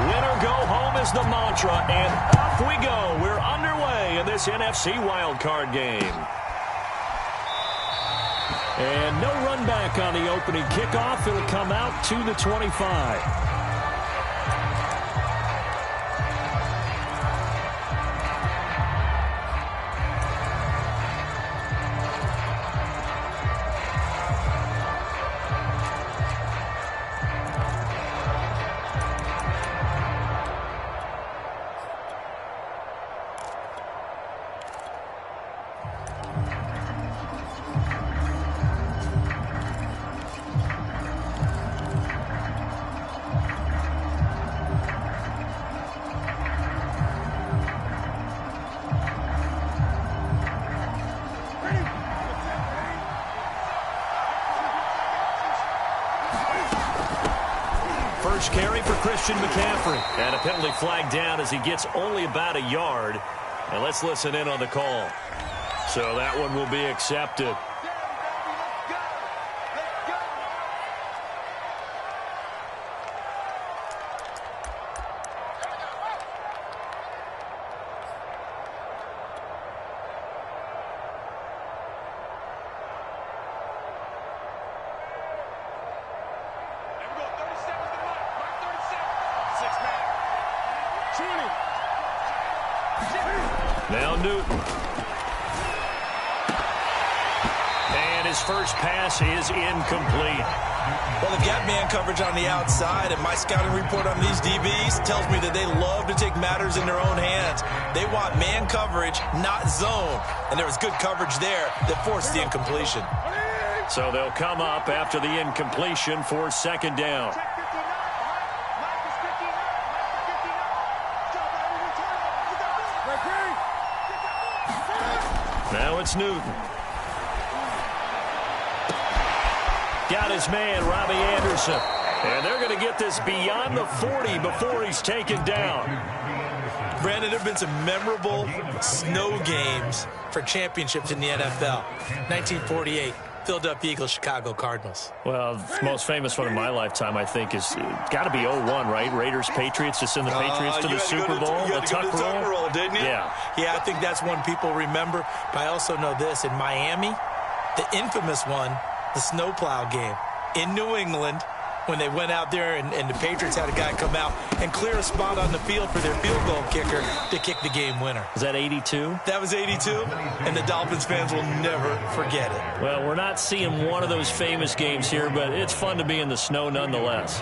Winner go home is the mantra, and off we go. We're underway in this NFC wildcard game. And no run back on the opening kickoff. It'll come out to the 25. First carry for Christian McCaffrey. And a penalty flag down as he gets only about a yard. And let's listen in on the call. So that one will be accepted. Now Newton. And his first pass is incomplete. Well, they've got man coverage on the outside, and my scouting report on these DBs tells me that they love to take matters in their own hands. They want man coverage, not zone. And there was good coverage there that forced the incompletion. So they'll come up after the incompletion for second down. Now it's Newton. Got his man, Robbie Anderson. And they're going to get this beyond the 40 before he's taken down. Brandon, there have been some memorable snow games for championships in the NFL. 1948, Philadelphia Eagles, Chicago Cardinals. Well, the most famous one in my lifetime, I think, is got to be 01, right? Raiders, Patriots, to send the Patriots to the Super Bowl. You had to go to the Tuck roll, didn't you? Yeah. Yeah, I think that's one people remember. But I also know this. In Miami, the infamous one, the snowplow game in New England, when they went out there and the Patriots had a guy come out and clear a spot on the field for their field goal kicker to kick the game winner. Is that 82? That was 82, and the Dolphins fans will never forget it. Well, we're not seeing one of those famous games here, but it's fun to be in the snow nonetheless.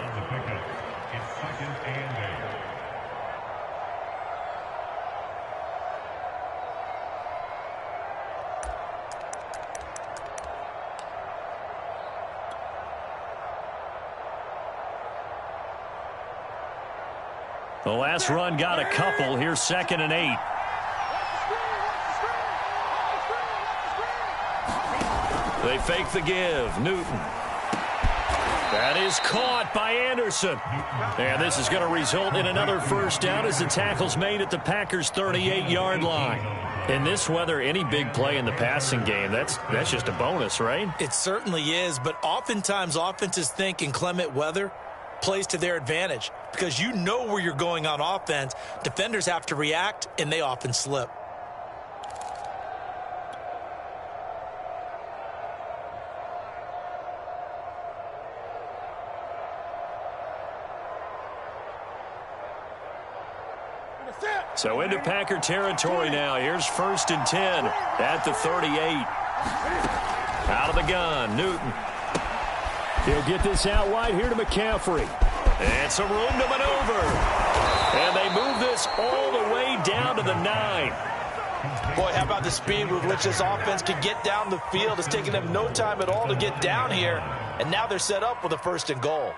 The last run got a couple. Here's 2nd and 8. They fake the give. Newton. That is caught by Anderson. And this is going to result in another first down as the tackle's made at the Packers' 38-yard line. In this weather, any big play in the passing game, that's just a bonus, right? It certainly is, but oftentimes offenses think inclement weather plays to their advantage because you know where you're going on offense. Defenders have to react, and they often slip. So into Packer territory now. Here's 1st and 10 at the 38. Out of the gun, Newton. He'll get this out wide here to McCaffrey. And some room to maneuver. And they move this all the way down to the 9. Boy, how about the speed with which this offense can get down the field? It's taking them no time at all to get down here. And now they're set up with a 1st and goal.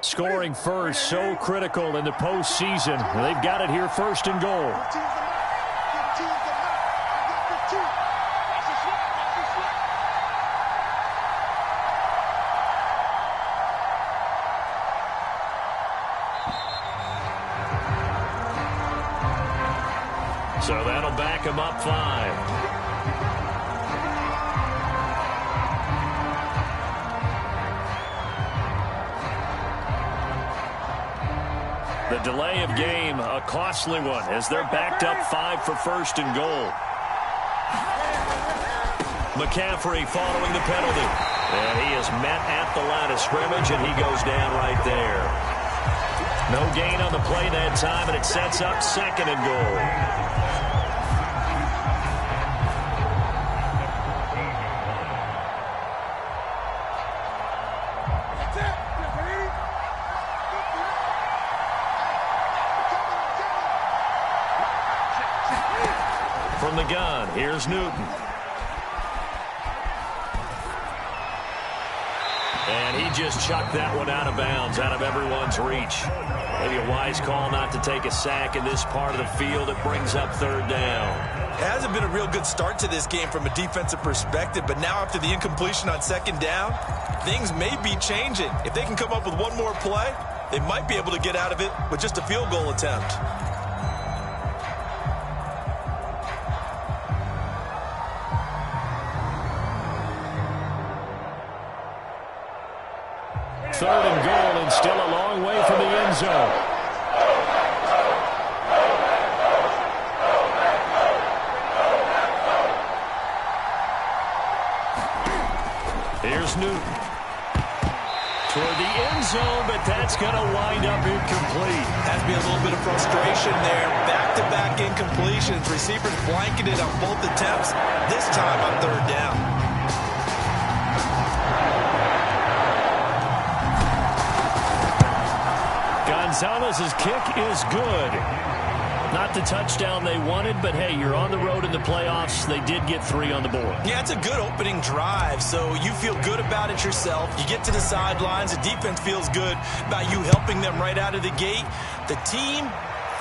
Scoring first, so critical in the postseason. They've got it here, 1st and goal. So that'll back him up 5. The delay of game, a costly one, as they're backed up 5 for first and goal. McCaffrey following the penalty. And he is met at the line of scrimmage, and he goes down right there. No gain on the play that time, and it sets up second and goal. From the gun, here's Newton. And he just chucked that one out of bounds, out of everyone's reach. Maybe a wise call not to take a sack in this part of the field. It brings up third down. It hasn't been a real good start to this game from a defensive perspective, but now after the incompletion on second down, things may be changing. If they can come up with one more play, they might be able to get out of it with just a field goal attempt. Third and goal, and still a long way from the end zone. Here's Newton. Toward the end zone, but that's going to wind up incomplete. Has to be a little bit of frustration there. Back-to-back incompletions. Receivers blanketed on both attempts, this time on third down. Gonzalez's kick is good. Not the touchdown they wanted, but hey, you're on the road in the playoffs. They did get 3 on the board. Yeah, it's a good opening drive, so you feel good about it yourself. You get to the sidelines. The defense feels good about you helping them right out of the gate. The team,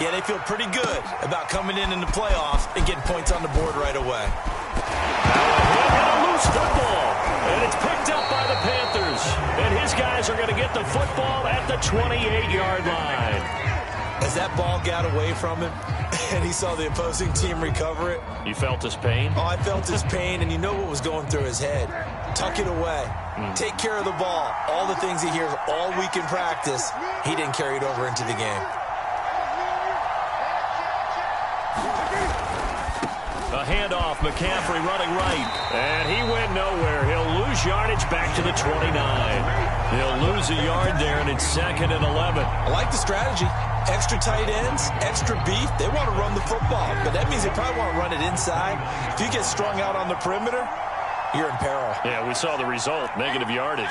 yeah, they feel pretty good about coming in the playoffs and getting points on the board right away. And a loose football, and it's picked up by the Panthers. And his guys are going to get the football at the 28-yard line. As that ball got away from him and he saw the opposing team recover it. You felt his pain? Oh, I felt his pain, and you know what was going through his head. Tuck it away. Take care of the ball. All the things he hears all week in practice, he didn't carry it over into the game. A handoff, McCaffrey running right. And he went nowhere. He'll lose yardage back to the 29. He'll lose a yard there, and it's 2nd and 11. I like the strategy. Extra tight ends, extra beef. They want to run the football, but that means they probably want to run it inside. If you get strung out on the perimeter, you're in peril. Yeah, we saw the result, negative yardage.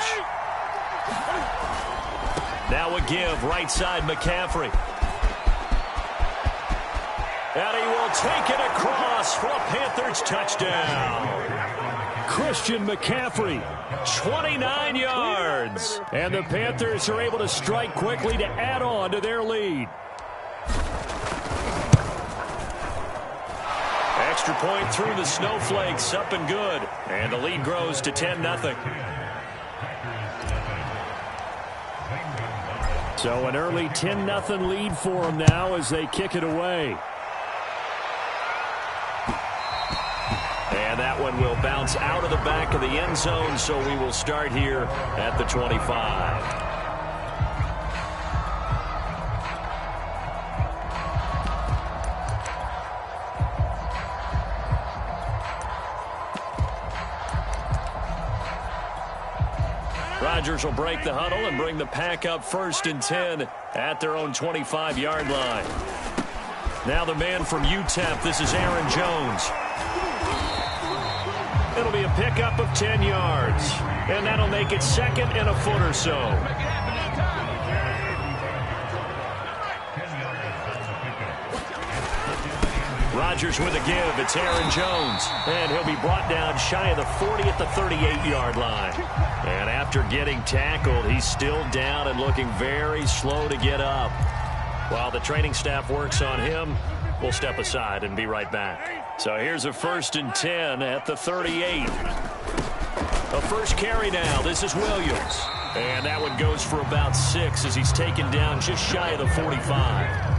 Now a give, right side, McCaffrey. And he will take it across for a Panthers touchdown. Christian McCaffrey, 29 yards. And the Panthers are able to strike quickly to add on to their lead. Extra point through the snowflakes, up and good. And the lead grows to 10-0. So an early 10-0 lead for them now as they kick it away. And that one will bounce out of the back of the end zone, so we will start here at the 25. Rodgers will break the huddle and bring the pack up 1st and 10 at their own 25-yard line. Now the man from UTEP, this is Aaron Jones. It'll be a pickup of 10 yards, and that'll make it 2nd and a foot or so. Rodgers with a give. It's Aaron Jones, and he'll be brought down shy of the 40 at the 38-yard line. And after getting tackled, he's still down and looking very slow to get up. While the training staff works on him, we'll step aside and be right back. So here's a 1st and 10 at the 38. A first carry now. This is Williams. And that one goes for about 6 as he's taken down just shy of the 45.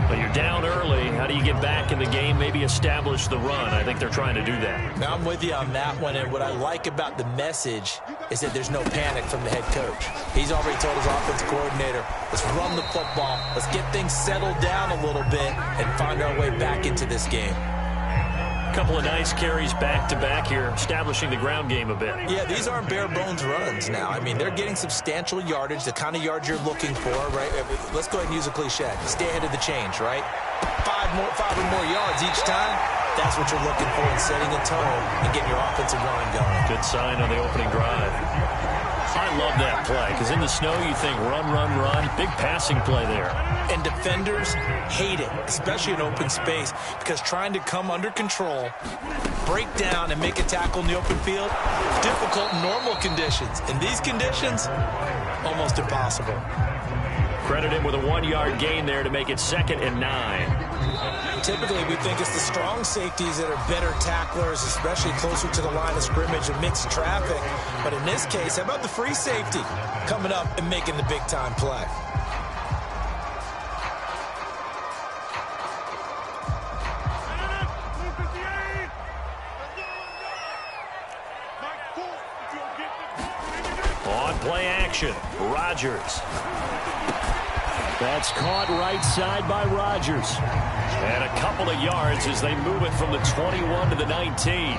But you're down early. How do you get back in the game, maybe establish the run? I think they're trying to do that. Now I'm with you on that one, and what I like about the message is that there's no panic from the head coach. He's already told his offensive coordinator, let's run the football, let's get things settled down a little bit and find our way back into this game. Couple of nice carries back-to-back here, establishing the ground game a bit. Yeah, these aren't bare-bones runs now. I mean, they're getting substantial yardage, the kind of yards you're looking for, right? Let's go ahead and use a cliche. Stay ahead of the change, right? Five or more yards each time. That's what you're looking for in setting a tone and getting your offensive line going. Good sign on the opening drive. I love that play, because in the snow you think run, run, run. Big passing play there. And defenders hate it, especially in open space, because trying to come under control, break down, and make a tackle in the open field, difficult in normal conditions. In these conditions, almost impossible. Credit him with a 1-yard gain there to make it 2nd and 9. Typically, we think it's the strong safeties that are better tacklers, especially closer to the line of scrimmage and mixed traffic. But in this case, how about the free safety coming up and making the big-time play? On play action, Rodgers. That's caught right side by Rodgers. And a couple of yards as they move it from the 21 to the 19.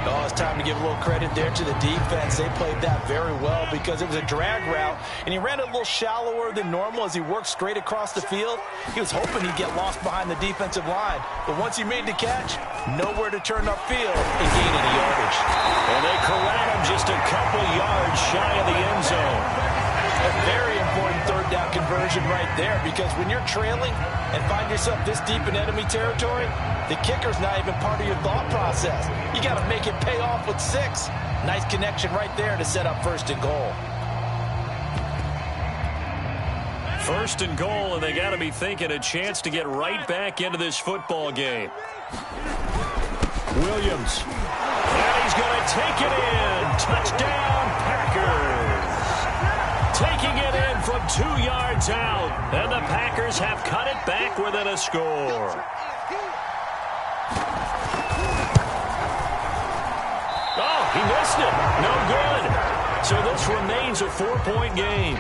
Oh, it's time to give a little credit there to the defense. They played that very well because it was a drag route, and he ran it a little shallower than normal as he worked straight across the field. He was hoping he'd get lost behind the defensive line, but once he made the catch, nowhere to turn upfield and gain any yardage. And they corral him just a couple yards shy of the end zone. A very important third down conversion right there, because when you're trailing and find yourself this deep in enemy territory, the kicker's not even part of your thought process. You got to make it pay off with 6. Nice connection right there to set up 1st and goal. 1st and goal, and they got to be thinking a chance to get right back into this football game. Williams. And he's going to take it in. Touchdown, Packers. Taking it in from 2 yards out. And the Packers have cut it back within a score. Oh, he missed it. No good. So this remains a 4-point game.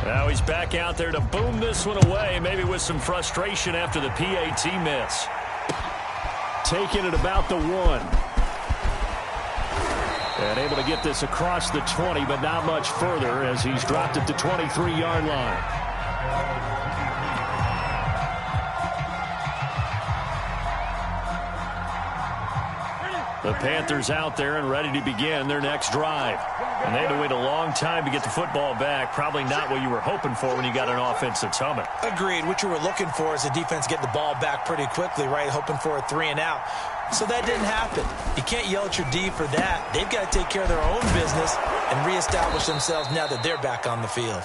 Now he's back out there to boom this one away, maybe with some frustration after the PAT miss. Taking it about the 1. And able to get this across the 20, but not much further as he's dropped it to 23-yard line. The Panthers out there and ready to begin their next drive. And they had to wait a long time to get the football back. Probably not what you were hoping for when you got an offense that's humming. Agreed. What you were looking for is the defense get the ball back pretty quickly, right? Hoping for a 3 and out. So that didn't happen. You can't yell at your D for that. They've got to take care of their own business and reestablish themselves now that they're back on the field.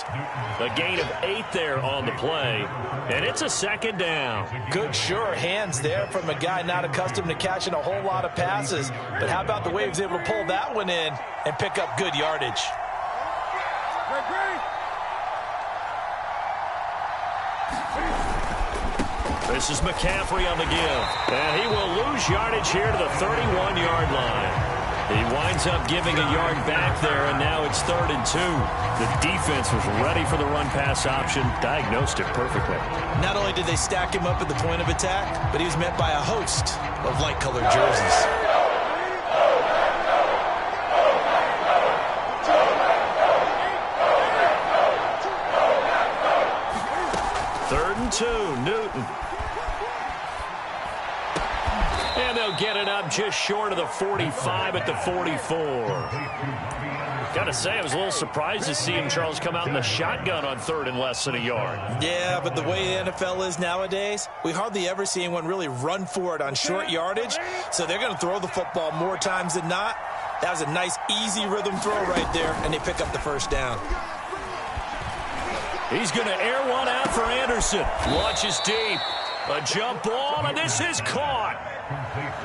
A gain of 8 there on the play, and it's a 2nd down. Good, sure hands there from a guy not accustomed to catching a whole lot of passes. But how about the way he was able to pull that one in and pick up good yardage? This is McCaffrey on the give. And he will lose yardage here to the 31-yard line. He winds up giving a yard back there, and now it's 3rd and 2. The defense was ready for the run-pass option, diagnosed it perfectly. Not only did they stack him up at the point of attack, but he was met by a host of light-colored jerseys. Third and 2, Newton. And they'll get it up just short of the 45 at the 44. Got to say, I was a little surprised to see him, Charles, come out in the shotgun on 3rd and less than a yard. Yeah, but the way the NFL is nowadays, we hardly ever see anyone really run for it on short yardage. So they're going to throw the football more times than not. That was a nice, easy rhythm throw right there, and they pick up the 1st down. He's going to air one out for Anderson. Launches deep. A jump ball, and this is caught.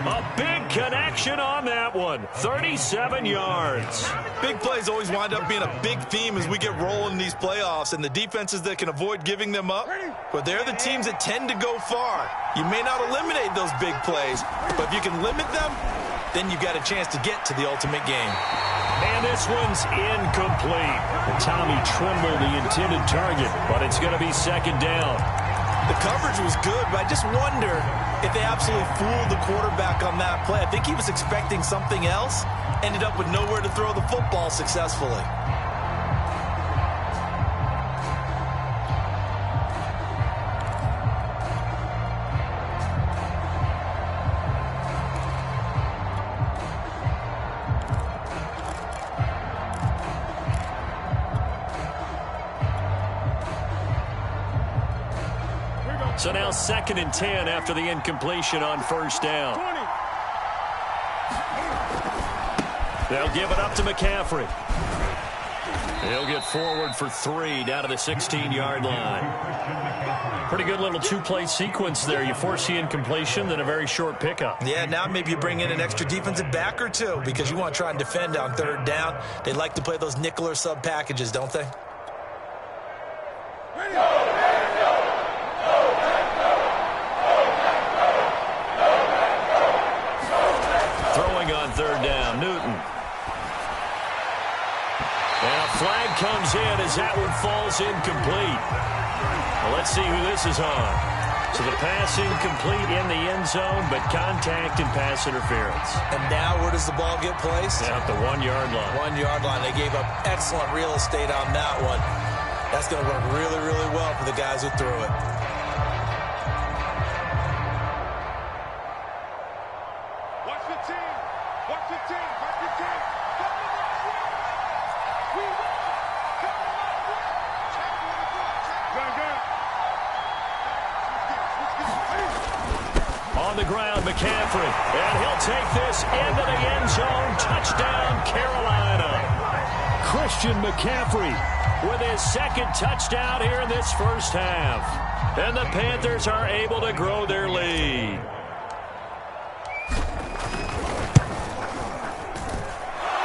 A big connection on that one. 37 yards. Big plays always wind up being a big theme as we get rolling in these playoffs, and the defenses that can avoid giving them up, but they're the teams that tend to go far. You may not eliminate those big plays, but if you can limit them, then you've got a chance to get to the ultimate game. And this one's incomplete. Tommy Tremble, the intended target, but it's going to be second down. The coverage was good, but I just wonder if they absolutely fooled the quarterback on that play. I think he was expecting something else, ended up with nowhere to throw the football successfully. So now 2nd and 10 after the incompletion on first down. They'll give it up to McCaffrey. He'll get forward for 3 down to the 16-yard line. Pretty good little two-play sequence there. You force the incompletion, then a very short pickup. Yeah, now maybe you bring in an extra defensive back or two because you want to try and defend on 3rd down. They like to play those nickel or sub packages, don't they? On 3rd down, Newton. And a flag comes in as that one falls incomplete. Well, let's see who this is on. So the pass incomplete in the end zone, but contact and pass interference. And now where does the ball get placed? At the 1-yard line. 1-yard line. They gave up excellent real estate on that one. That's going to work really, really well for the guys who threw it. On the ground, McCaffrey, and he'll take this into the end zone. Touchdown, Carolina. Christian McCaffrey with his 2nd touchdown here in this first half. And the Panthers are able to grow their lead.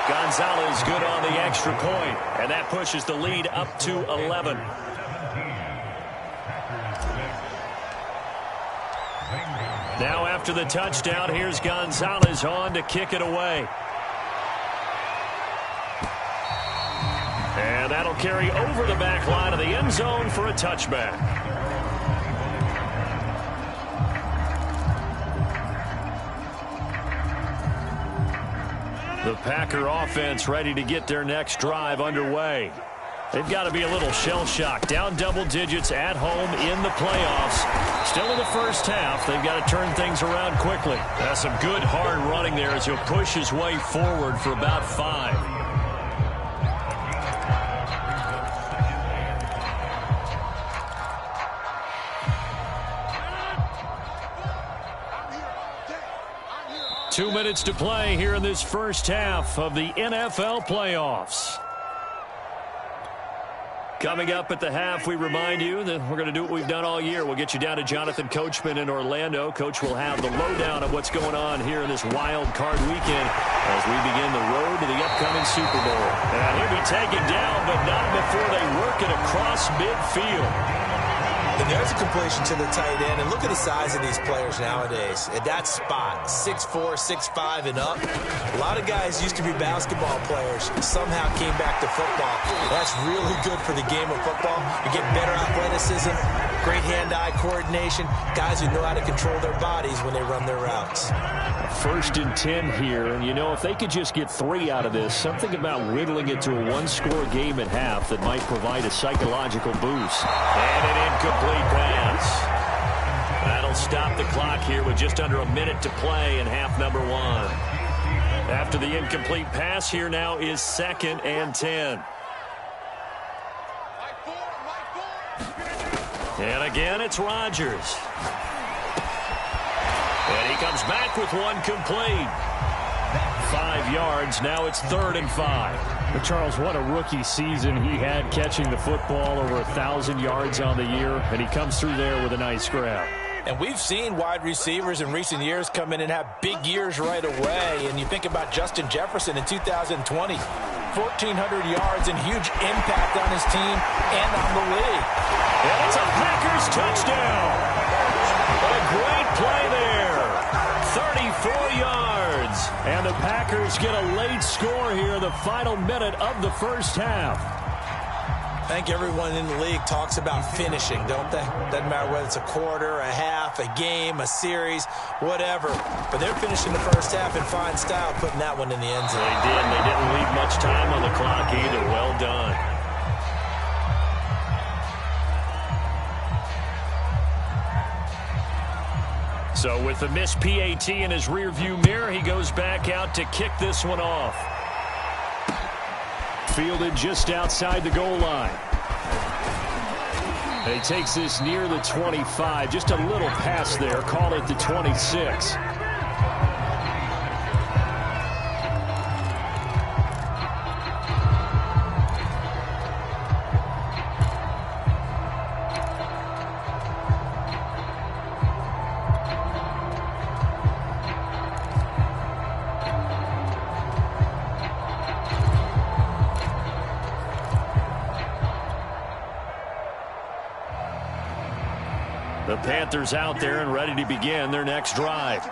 Gonzalez good on the extra point, and that pushes the lead up to 11. Now after the touchdown, here's Gonzalez on to kick it away. And that'll carry over the back line of the end zone for a touchback. The Packer offense ready to get their next drive underway. They've got to be a little shell-shocked. Down double digits at home in the playoffs. Still in the first half. They've got to turn things around quickly. That's some good hard running there as he'll push his way forward for about 5. Two minutes to play here in this first half of the NFL playoffs. Coming up at the half, we remind you that we're going to do what we've done all year. We'll get you down to Jonathan Coachman in Orlando. Coach will have the lowdown of what's going on here in this wild card weekend as we begin the road to the upcoming Super Bowl. And he'll be taken down, but not before they work it across midfield. And there's a completion to the tight end. And look at the size of these players nowadays. At that spot, 6'4", 6'5", and up. A lot of guys used to be basketball players. Somehow came back to football. That's really good for the game of football. You get better athleticism, great hand-eye coordination. Guys who know how to control their bodies when they run their routes. 1st and 10 here. And, you know, if they could just get 3 out of this, something about whittling it to a 1-score game at half that might provide a psychological boost. And an incomplete pass. That'll stop the clock here with just under a minute to play in half number 1. After the incomplete pass, here now is 2nd and 10. And again, it's Rodgers. And he comes back with one complete. 5 yards. Now it's 3rd and 5. But Charles, what a rookie season he had catching the football, over 1,000 yards on the year, and he comes through there with a nice grab. And we've seen wide receivers in recent years come in and have big years right away. And you think about Justin Jefferson in 2020, 1,400 yards and huge impact on his team and on the league. And it's a Packers touchdown. A great play there. 34 yards. And the Packers get a late score here, the final minute of the first half. I think everyone in the league talks about finishing, don't they? Doesn't matter whether it's a quarter, a half, a game, a series, whatever. But they're finishing the first half in fine style, putting that one in the end zone. They did. They didn't leave much time on the clock either. Well done. So with the missed PAT in his rearview mirror, he goes back out to kick this one off. Fielded just outside the goal line. And he takes this near the 25. Just a little pass there. Call it the 26. The Panthers out there and ready to begin their next drive.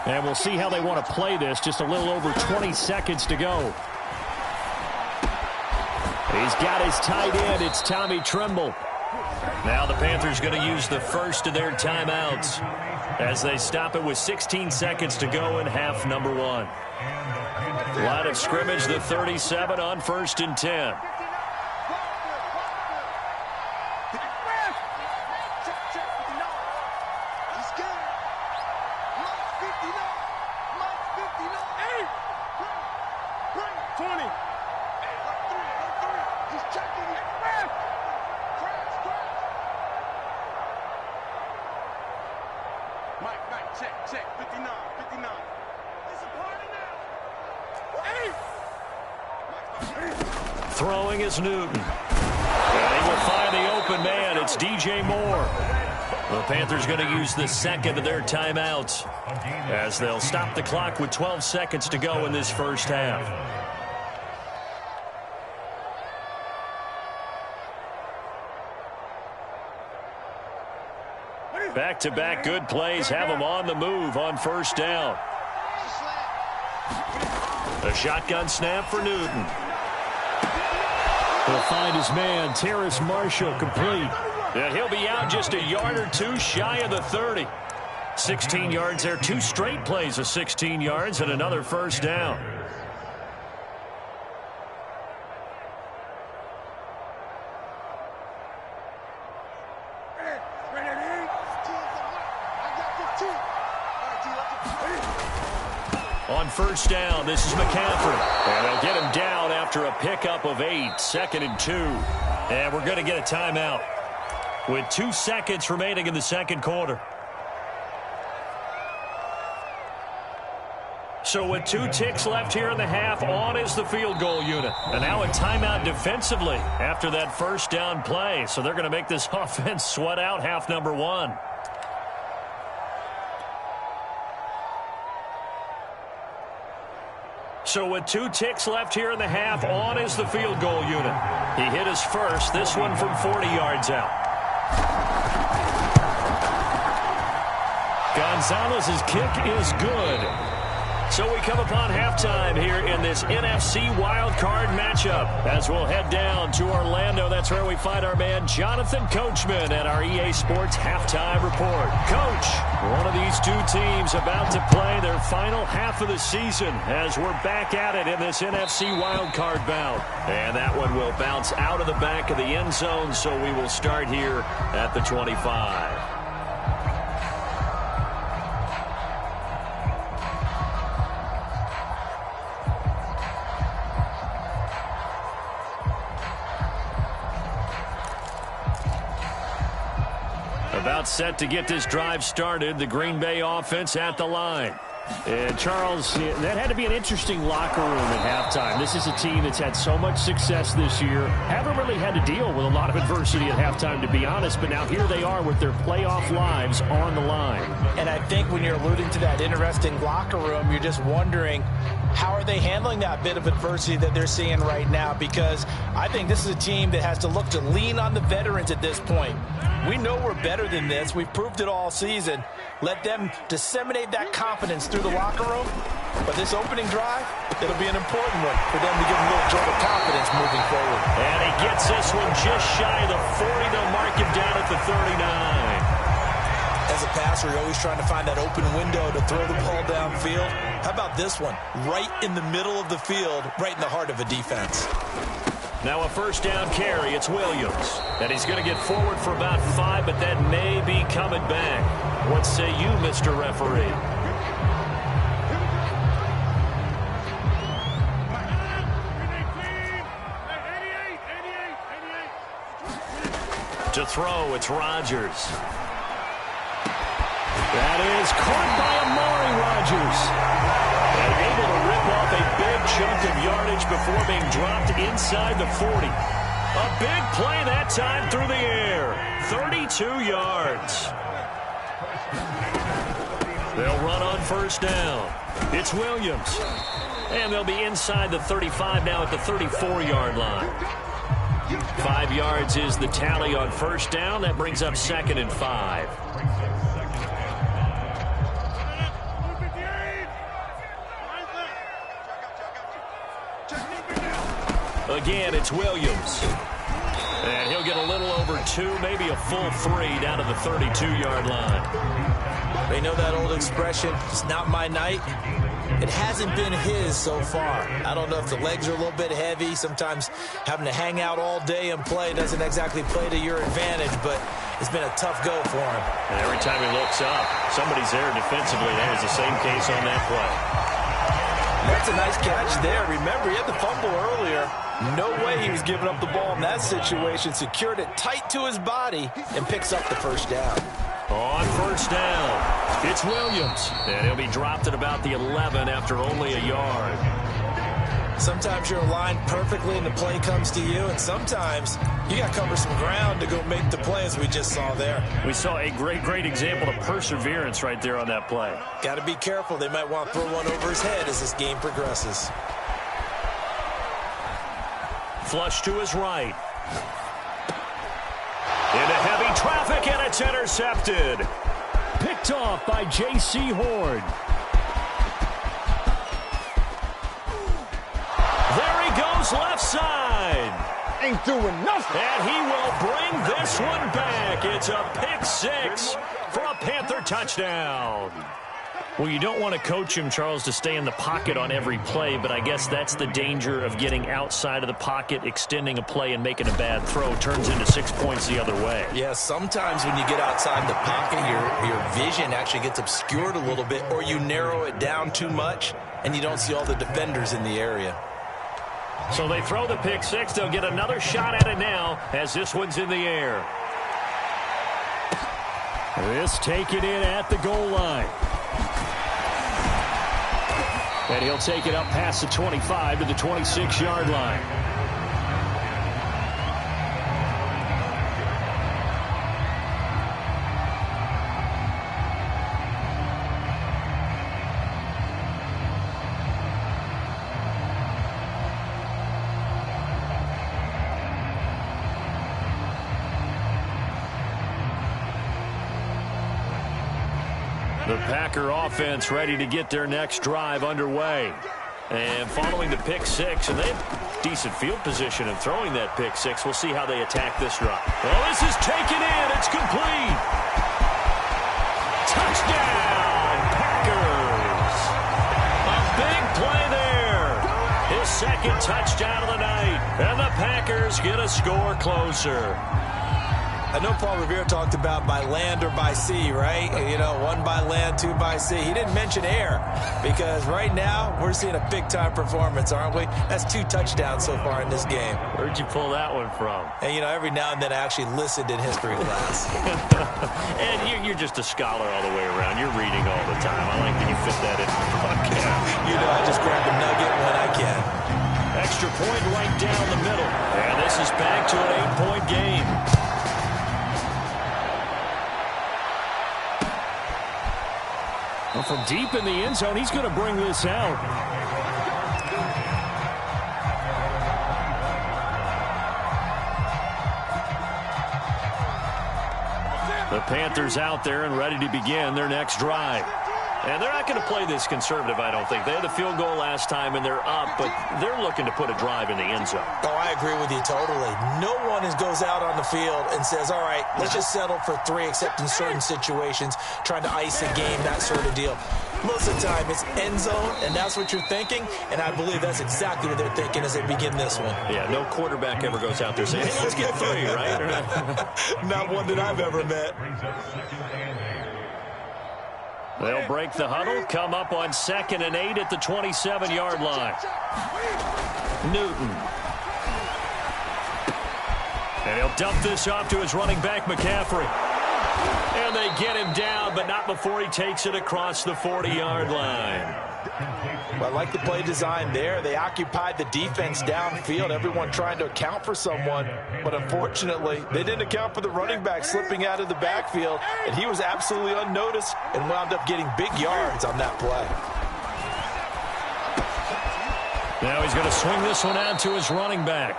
And we'll see how they want to play this. Just a little over 20 seconds to go. He's got his tight end. It's Tommy Tremble. Now the Panthers going to use the first of their timeouts as they stop it with 16 seconds to go in half number one. Line of scrimmage, the 37 on 1st and 10. Throwing is Newton. And he will find the open man. It's DJ Moore. The Panthers going to use the second of their timeouts as they'll stop the clock with 12 seconds to go in this first half. Back-to-back good plays have them on the move on first down. A shotgun snap for Newton. He'll find his man, Terrace Marshall, complete. And he'll be out just a yard or two shy of the 30. 16 yards there, 2 straight plays of 16 yards and another first down. On first down, this is McCaffrey. And they'll get him down after a pickup of 8, 2nd and 2. And we're going to get a timeout with 2 seconds remaining in the second quarter. So with 2 ticks left here in the half, on is the field goal unit. And now a timeout defensively after that first down play. So they're going to make this offense sweat out half number one. So with 2 ticks left here in the half, on is the field goal unit. He hit his first, this one from 40 yards out. Gonzalez's kick is good. So we come upon halftime here in this NFC wildcard matchup as we'll head down to Orlando. That's where we find our man Jonathan Coachman at our EA Sports Halftime Report. Coach, one of these 2 teams about to play their final half of the season as we're back at it in this NFC wildcard bout. And that one will bounce out of the back of the end zone, so we will start here at the 25. About set to get this drive started. The Green Bay offense at the line. And, Charles, that had to be an interesting locker room at halftime. This is a team that's had so much success this year. Haven't really had to deal with a lot of adversity at halftime, to be honest. But now here they are with their playoff lives on the line. And I think when you're alluding to that interesting locker room, you're just wondering, how are they handling that bit of adversity that they're seeing right now? Because I think this is a team that has to look to lean on the veterans at this point. We know we're better than this. We've proved it all season. Let them disseminate that confidence through the locker room. But this opening drive, it'll be an important one for them to give them a little jolt of confidence moving forward. And he gets this one just shy of the 40. They'll mark him down at the 39. As a passer, you're always trying to find that open window to throw the ball downfield. How about this one? Right in the middle of the field, right in the heart of a defense. Now a first down carry. It's Williams. And he's going to get forward for about 5, but that may be coming back. What say you, Mr. Referee? To throw, it's Rodgers. That is caught by Amari Rodgers. And able to rip off a big chunk of yardage before being dropped inside the 40. A big play that time through the air. 32 yards. They'll run on first down. It's Williams. And they'll be inside the 35 now at the 34-yard line. 5 yards is the tally on first down. That brings up 2nd and 5. Again, it's Williams. And he'll get a little over 2, maybe a full 3 down to the 32-yard line. They know that old expression, it's not my night. It hasn't been his so far. I don't know if the legs are a little bit heavy. Sometimes having to hang out all day and play doesn't exactly play to your advantage, but it's been a tough go for him. And every time he looks up, somebody's there defensively. That was the same case on that play. That's a nice catch there. Remember, he had the fumble earlier. No way he was giving up the ball in that situation. Secured it tight to his body and picks up the first down. On first down, it's Williams. And he'll be dropped at about the 11 after only a yard. Sometimes you're aligned perfectly and the play comes to you, and sometimes you got to cover some ground to go make the play, as we just saw there. We saw a great example of perseverance right there on that play. Got to be careful. They might want to throw one over his head as this game progresses. Flush to his right. Into heavy traffic, and it's intercepted. Picked off by J.C. Horn. There he goes, left side. Ain't doing nothing. And he will bring this one back. It's a pick 6 for a Panther touchdown. Well, you don't want to coach him, Charles, to stay in the pocket on every play, but I guess that's the danger of getting outside of the pocket, extending a play, and making a bad throw. Turns into 6 points the other way. Yeah, sometimes when you get outside the pocket, your vision actually gets obscured a little bit, or you narrow it down too much, and you don't see all the defenders in the area. So they throw the pick 6. They'll get another shot at it now as this one's in the air. This taken in at the goal line. And he'll take it up past the 25 to the 26-yard line. The Packer offense ready to get their next drive underway. And following the pick 6, and they have decent field position in throwing that pick 6. We'll see how they attack this drive. Well, this is taken in. It's complete. Touchdown, Packers. A big play there. His second touchdown of the night. And the Packers get a score closer. I know Paul Revere talked about by land or by sea, right? You know, 1 by land, 2 by sea. He didn't mention air because right now we're seeing a big-time performance, aren't we? That's 2 touchdowns so far in this game. Where'd you pull that one from? And, you know, every now and then I actually listened in history class. And you're just a scholar all the way around. You're reading all the time. I like that you fit that in the podcast. You know, I just grab a nugget when I can. Extra point right down the middle. And this is back to an 8-point game. Well, from deep in the end zone, he's going to bring this out. The Panthers out there and ready to begin their next drive. And they're not going to play this conservative, I don't think. They had the field goal last time, and they're up, but they're looking to put a drive in the end zone. Oh, I agree with you totally. No one goes out on the field and says, all right, let's just settle for 3, except in certain situations, trying to ice a game, that sort of deal. Most of the time, it's end zone, and that's what you're thinking, and I believe that's exactly what they're thinking as they begin this one. Yeah, no quarterback ever goes out there saying, hey, let's get 3, right? Not one that I've ever met. They'll break the huddle, come up on 2nd and 8 at the 27-yard line. Newton. And he'll dump this off to his running back, McCaffrey. And they get him down, but not before he takes it across the 40-yard line. Well, I like the play design there. They occupied the defense downfield, everyone trying to account for someone. But unfortunately, they didn't account for the running back slipping out of the backfield, and he was absolutely unnoticed and wound up getting big yards on that play. Now he's going to swing this one out to his running back.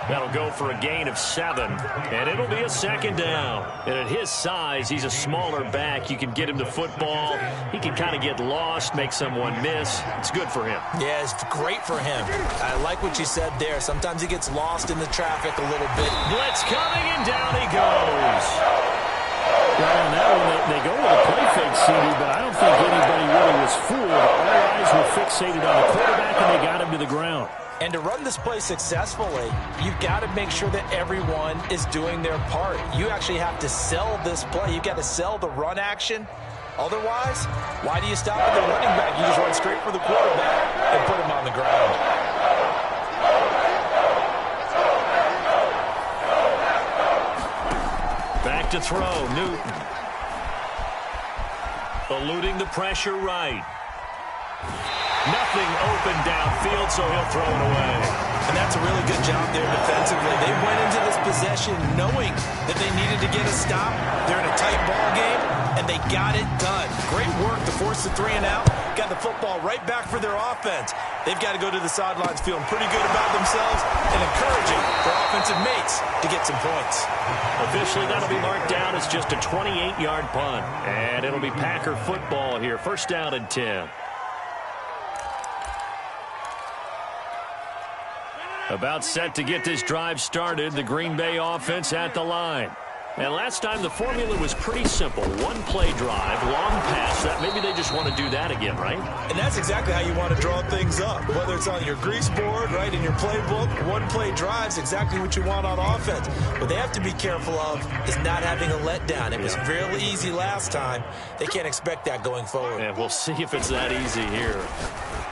That'll go for a gain of 7, and it'll be a 2nd down. And at his size, he's a smaller back. You can get him the football. He can kind of get lost, make someone miss. It's good for him. Yeah, it's great for him. I like what you said there. Sometimes he gets lost in the traffic a little bit. Blitz coming, and down he goes. Well, on that one, they go with a play fake, CD, but I don't think anybody really was fooled. All eyes were fixated on the quarterback, and they got him to the ground. And to run this play successfully, you've got to make sure that everyone is doing their part. You actually have to sell this play. You've got to sell the run action. Otherwise, why do you stop at the running back? You just run straight for the quarterback and put him on the ground. Back to throw, Newton. Eluding the pressure right. Nothing open downfield, so he'll throw it away. And that's a really good job there defensively. They went into this possession knowing that they needed to get a stop. They're in a tight ball game, and they got it done. Great work to force the 3 and out. Got the football right back for their offense. They've got to go to the sidelines feeling pretty good about themselves and encouraging their offensive mates to get some points. Officially, that'll be marked down as just a 28-yard punt. And it'll be Packer football here. 1st down and 10. About set to get this drive started, the Green Bay offense at the line. And last time the formula was pretty simple. 1-play drive, long pass. That maybe they just want to do that again, right? And that's exactly how you want to draw things up. Whether it's on your grease board, right, in your playbook, 1-play drive's exactly what you want on offense. What they have to be careful of is not having a letdown. It was real easy last time. They can't expect that going forward. And we'll see if it's that easy here.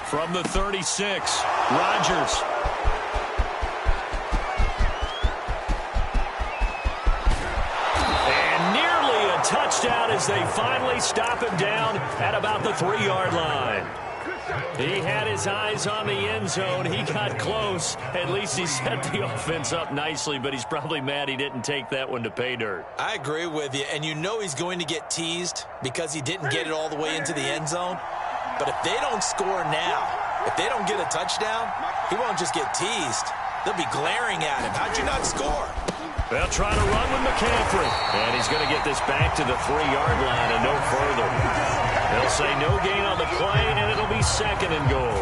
From the 36, Rodgers. Touchdown as they finally stop him down at about the 3-yard line. He had his eyes on the end zone. He got close. At least he set the offense up nicely, but he's probably mad he didn't take that one to pay dirt. I agree with you, and you know he's going to get teased because he didn't get it all the way into the end zone. But if they don't score now, if they don't get a touchdown, he won't just get teased. They'll be glaring at him. How'd you not score? They'll try to run with McCaffrey. And he's going to get this back to the 3-yard line and no further. They'll say no gain on the play, and it'll be 2nd and goal.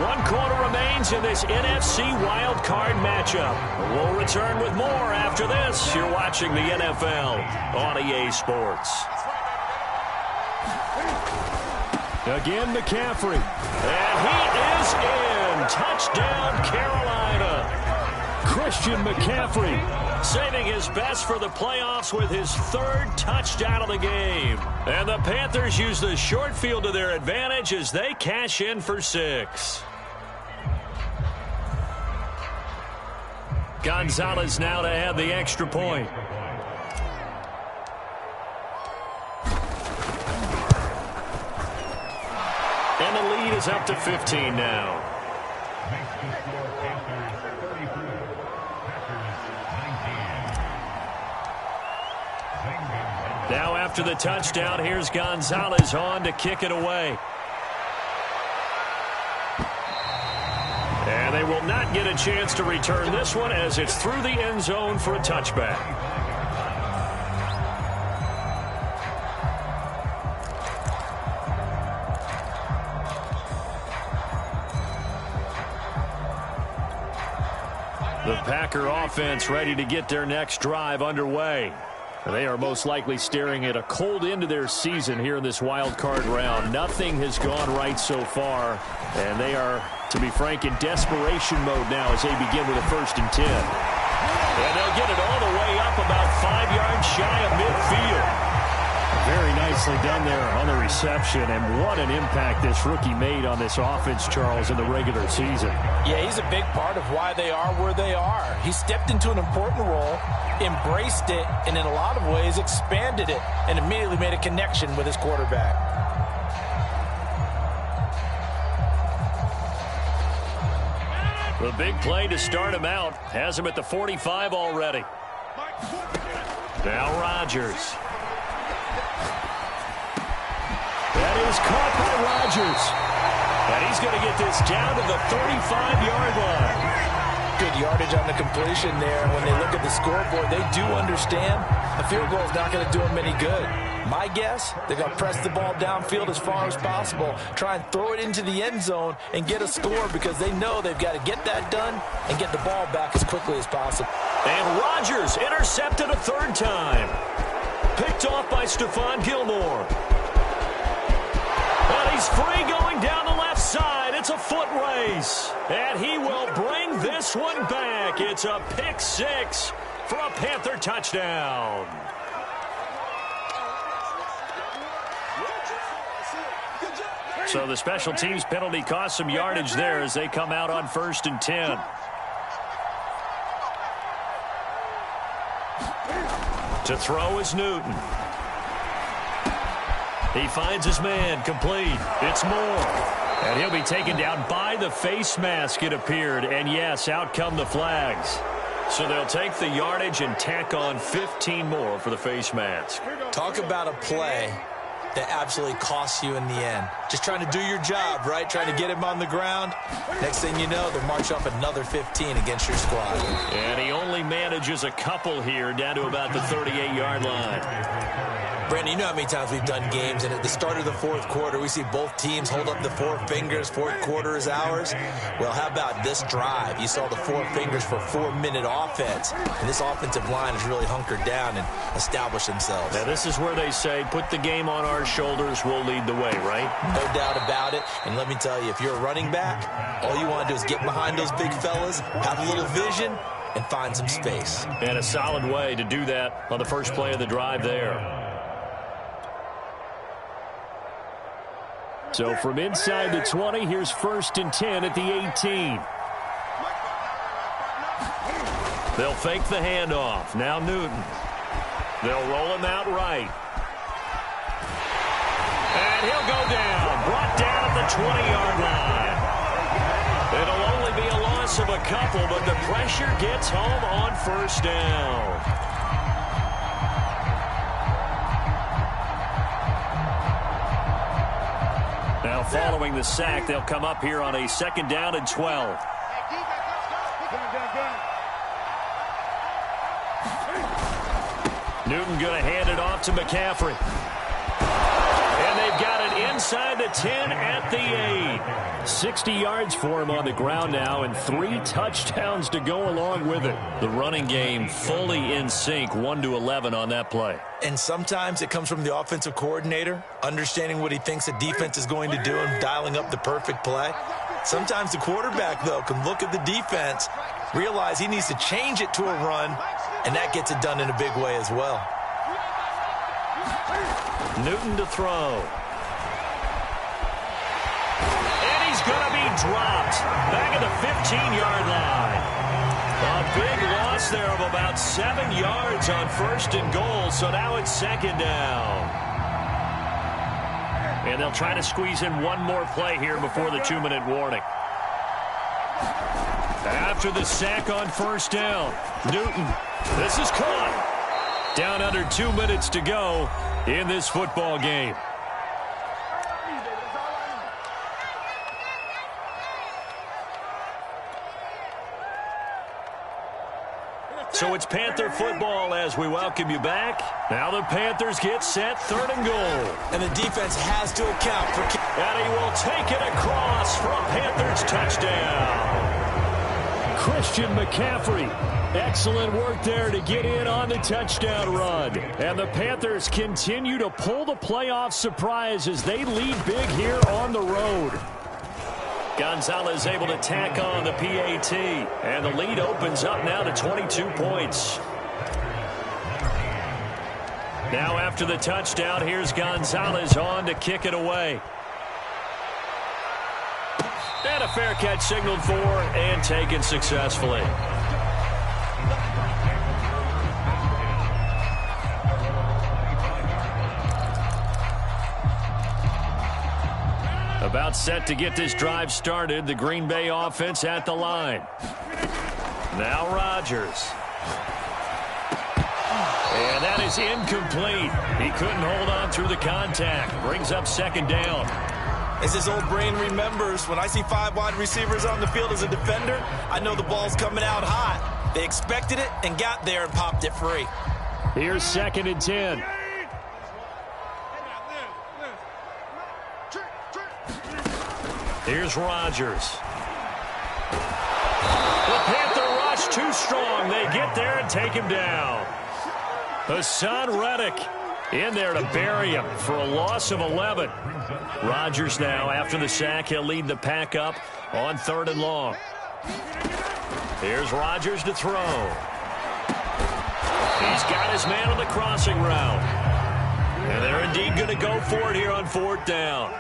One quarter remains in this NFC wildcard matchup. We'll return with more after this. You're watching the NFL on EA Sports. Again, McCaffrey. And he is in. Touchdown, Carolina. Christian McCaffrey saving his best for the playoffs with his third touchdown of the game. And the Panthers use the short field to their advantage as they cash in for 6. Gonzalez now to add the extra point. And the lead is up to 15 now. Now after the touchdown, here's Gonzalez on to kick it away. And they will not get a chance to return this one as it's through the end zone for a touchback. The Packer offense ready to get their next drive underway. They are most likely staring at a cold end to their season here in this wild card round. Nothing has gone right so far, and they are, to be frank, in desperation mode now as they begin with a 1st and 10. And they'll get it all the way up about 5 yards shy of midfield. Very nicely done there on the reception, and what an impact this rookie made on this offense, Charles, in the regular season. Yeah, he's a big part of why they are where they are. He stepped into an important role, embraced it, and in a lot of ways expanded it, and immediately made a connection with his quarterback. The big play to start him out has him at the 45 already. Now Rodgers. That is caught by Rodgers. And he's going to get this down to the 35-yard line. Good yardage on the completion there. When they look at the scoreboard, they do understand a field goal is not going to do them any good. My guess, they're going to press the ball downfield as far as possible, try and throw it into the end zone and get a score because they know they've got to get that done and get the ball back as quickly as possible. And Rodgers intercepted a 3rd time. Picked off by Stephon Gilmore. And he's free going down the left side. It's a foot race. And he will bring this one back. It's a pick 6 for a Panther touchdown. So the special teams penalty cost some yardage there as they come out on 1st and 10. To throw is Newton. He finds his man, complete. It's Moore. And he'll be taken down by the face mask, it appeared. And yes, out come the flags. So they'll take the yardage and tack on 15 more for the face mask. Talk about a play that absolutely costs you in the end. Just trying to do your job, right? Trying to get him on the ground. Next thing you know, they're marching up another 15 against your squad. And he only manages a couple here down to about the 38-yard line. Brandon, you know how many times we've done games, and at the start of the 4th quarter, we see both teams hold up the 4 fingers, 4th quarter is ours. Well, how about this drive? You saw the 4 fingers for 4-minute offense, and this offensive line has really hunkered down and established themselves. Now, this is where they say, put the game on our shoulders, we'll lead the way, right? No doubt about it, and let me tell you, if you're a running back, all you want to do is get behind those big fellas, have a little vision, and find some space. And a solid way to do that on the first play of the drive there. So from inside the 20, here's 1st and 10 at the 18. They'll fake the handoff. Now Newton. They'll roll him out right. And he'll go down. Brought down at the 20-yard line. It'll only be a loss of a couple, but the pressure gets home on 1st down. Now following the sack, they'll come up here on a 2nd down and 12. Newton going to hand it off to McCaffrey. And they've got it inside the 10 at the 8. 60 yards for him on the ground now and 3 touchdowns to go along with it. The running game fully in sync, 1-11 on that play. And sometimes it comes from the offensive coordinator, understanding what he thinks the defense is going to do and dialing up the perfect play. Sometimes the quarterback, though, can look at the defense, realize he needs to change it to a run, and that gets it done in a big way as well. Newton to throw. And he's going to be dropped back at the 15-yard line. A big loss there of about 7 yards on 1st and goal, so now it's 2nd down. And they'll try to squeeze in one more play here before the 2-minute warning. After the sack on 1st down, Newton, this is caught. Down under 2 minutes to go in this football game. So it's Panther football as we welcome you back. Now the Panthers get set, 3rd and goal. And the defense has to account for... And he will take it across for a Panthers touchdown. Christian McCaffrey, excellent work there to get in on the touchdown run. And the Panthers continue to pull the playoff surprise as they lead big here on the road. Gonzalez able to tack on the PAT, and the lead opens up now to 22 points. Now after the touchdown, here's Gonzalez on to kick it away. And a fair catch signaled for and taken successfully. About set to get this drive started. The Green Bay offense at the line. Now Rodgers. And that is incomplete. He couldn't hold on through the contact. Brings up 2nd down. As his old brain remembers, when I see 5 wide receivers on the field as a defender, I know the ball's coming out hot. They expected it and got there and popped it free. Here's 2nd and 10. Here's Rodgers. The Panther rush too strong. They get there and take him down. Hassan Reddick in there to bury him for a loss of 11. Rodgers now, after the sack, he'll lead the pack up on 3rd and long. Here's Rodgers to throw. He's got his man on the crossing route. And they're indeed going to go for it here on 4th down.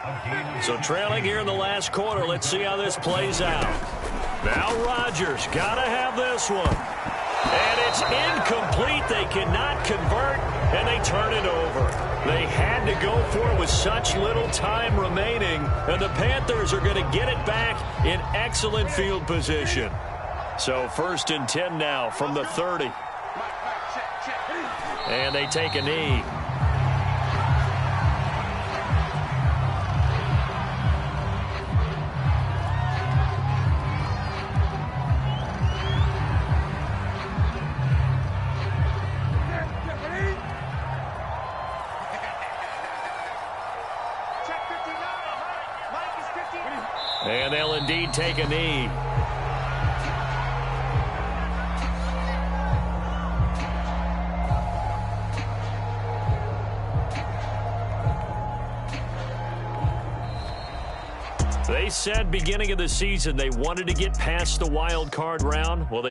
So trailing here in the last quarter. Let's see how this plays out. Now Rodgers got to have this one. And it's incomplete. They cannot convert, and they turn it over. They had to go for it with such little time remaining, and the Panthers are going to get it back in excellent field position. So 1st and 10 now from the 30. And they take a knee. And they'll indeed take a knee. They said beginning of the season they wanted to get past the wild card round. Well, they